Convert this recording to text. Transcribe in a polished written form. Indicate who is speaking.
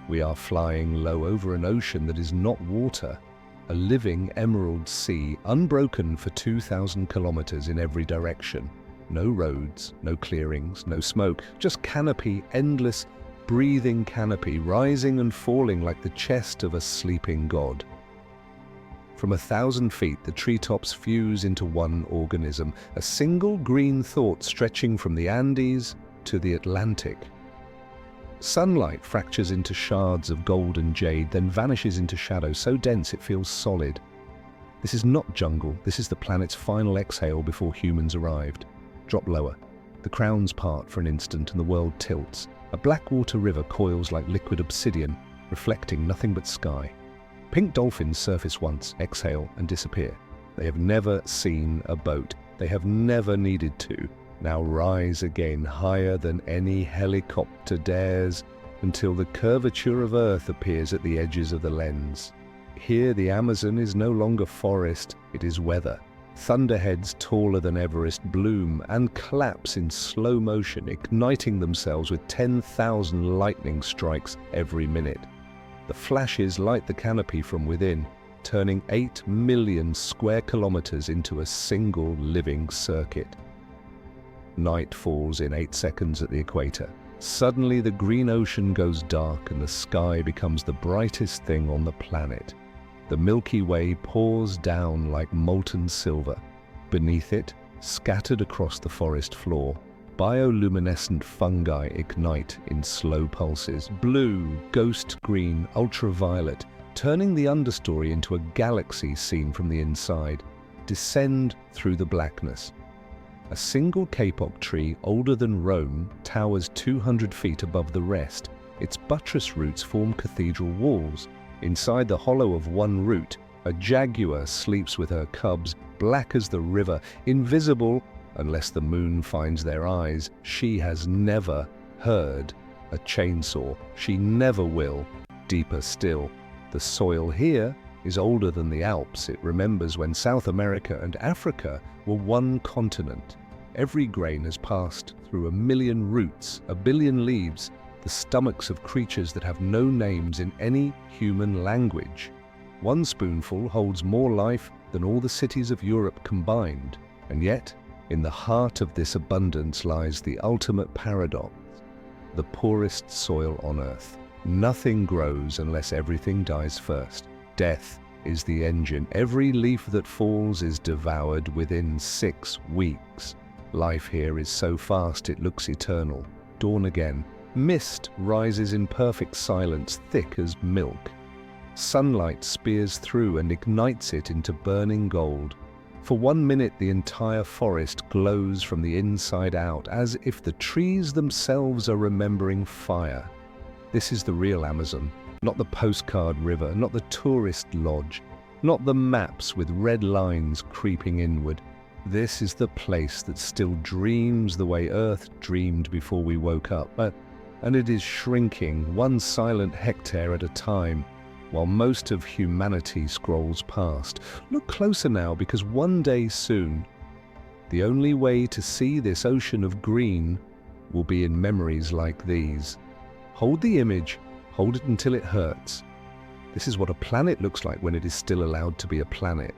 Speaker 1: We are flying low over an ocean that is not water, a living emerald sea, unbroken for 2,000 kilometers in every direction. No roads, no clearings, no smoke, just canopy, endless, breathing canopy, rising and falling like the chest of a sleeping god. From 1,000 feet, the treetops fuse into one organism, a single green thought stretching from the Andes to the Atlantic. Sunlight fractures into shards of gold and jade, then vanishes into shadow so dense it feels solid. This is not jungle, this is the planet's final exhale before humans arrived. Drop lower. The crowns part for an instant and the world tilts. A blackwater river coils like liquid obsidian, reflecting nothing but sky. Pink dolphins surface once, exhale, and disappear. They have never seen a boat. They have never needed to. Now rise again higher than any helicopter dares, until the curvature of Earth appears at the edges of the lens. Here the Amazon is no longer forest, it is weather. Thunderheads taller than Everest bloom and collapse in slow motion, igniting themselves with 10,000 lightning strikes every minute. The flashes light the canopy from within, turning 8 million square kilometers into a single living circuit. Night falls in 8 seconds at the equator. Suddenly the green ocean goes dark and the sky becomes the brightest thing on the planet. The Milky Way pours down like molten silver. Beneath it, scattered across the forest floor, bioluminescent fungi ignite in slow pulses, blue, ghost green, ultraviolet, turning the understory into a galaxy seen from the inside, descend through the blackness. A single kapok tree older than Rome towers 200 feet above the rest. Its buttress roots form cathedral walls. Inside the hollow of one root, a jaguar sleeps with her cubs, black as the river, invisible unless the moon finds their eyes. She has never heard a chainsaw. She never will. Deeper still, the soil here is older than the Alps. It remembers when South America and Africa were one continent. Every grain has passed through 1 million roots, 1 billion leaves, the stomachs of creatures that have no names in any human language. One spoonful holds more life than all the cities of Europe combined. And yet, in the heart of this abundance lies the ultimate paradox, the poorest soil on Earth. Nothing grows unless everything dies first. Death is the engine. Every leaf that falls is devoured within 6 weeks. Life here is so fast it looks eternal. Dawn again. Mist rises in perfect silence, thick as milk. Sunlight spears through and ignites it into burning gold. For 1 minute the entire forest glows from the inside out, as if the trees themselves are remembering fire. This is the real Amazon. Not the postcard river, not the tourist lodge, not the maps with red lines creeping inward. This is the place that still dreams the way Earth dreamed before we woke up, and it is shrinking 1 silent hectare at a time, while most of humanity scrolls past. Look closer now, because one day soon, the only way to see this ocean of green will be in memories like these. Hold the image. Hold it until it hurts. This is what a planet looks like when it is still allowed to be a planet.